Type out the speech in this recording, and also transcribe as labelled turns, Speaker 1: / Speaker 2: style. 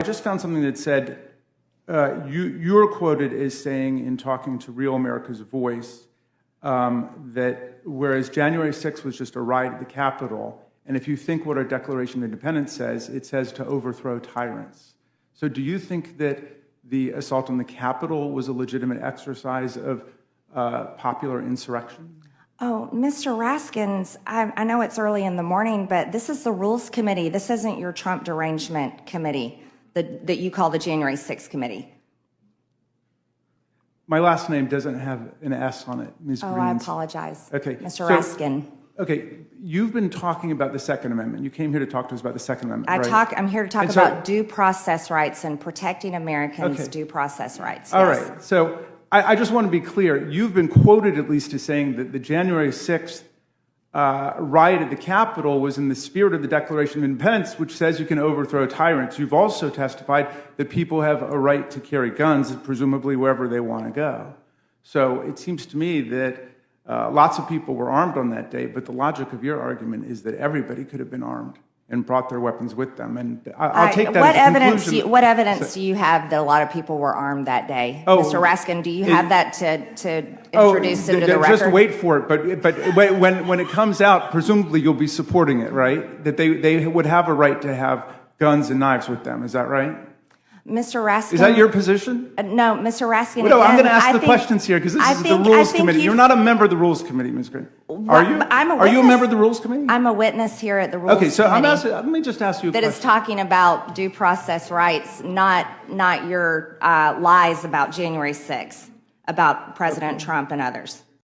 Speaker 1: I just found something that said, you're quoted as saying in talking to Real America's Voice that whereas January 6th was just a riot at the Capitol, and if you think what our Declaration of Independence says, it says to overthrow tyrants. So do you think that the assault on the Capitol was a legitimate exercise of popular insurrection?
Speaker 2: Oh, Mr. Raskins, I know it's early in the morning, but this is the Rules Committee. This isn't your Trump derangement committee that you call the January 6th committee.
Speaker 1: My last name doesn't have an S on it, Ms. Greene.
Speaker 2: Oh, I apologize.
Speaker 1: Okay.
Speaker 2: Mr. Raskin.
Speaker 1: Okay, you've been talking about the Second Amendment. You came here to talk to us about the Second Amendment, right?
Speaker 2: I'm here to talk about due process rights and protecting Americans' due process rights.
Speaker 1: All
Speaker 2: yes.
Speaker 1: right. So I just want to be clear. You've been quoted at least as saying that the January 6th riot at the Capitol was in the spirit of the Declaration of Independence, which says you can overthrow tyrants. You've also testified that people have a right to carry guns, presumably wherever they want to go. So it seems to me that lots of people were armed on that day, but the logic of your argument is that everybody could have been armed and brought their weapons with them. And I'll take that as a conclusion.
Speaker 2: What evidence do you have that a lot of people were armed that day? Mr. Raskin, do you have that to introduce into the record?
Speaker 1: Just wait for it. But when it comes out, presumably you'll be supporting it, right? That they would have a right to have guns and knives with them. Is that right?
Speaker 2: Mr. Raskin.
Speaker 1: Is that your position?
Speaker 2: No, Mr. Raskin.
Speaker 1: No, I'm going to ask the questions here because this is the Rules Committee. You're not a member of the Rules Committee, Ms. Greene. Are you? Are you a member of the Rules Committee?
Speaker 2: I'm a witness here at the Rules Committee.
Speaker 1: Okay, so let me just ask you a question.
Speaker 2: That is talking about due process rights, not your lies about January 6th, about President Trump and others.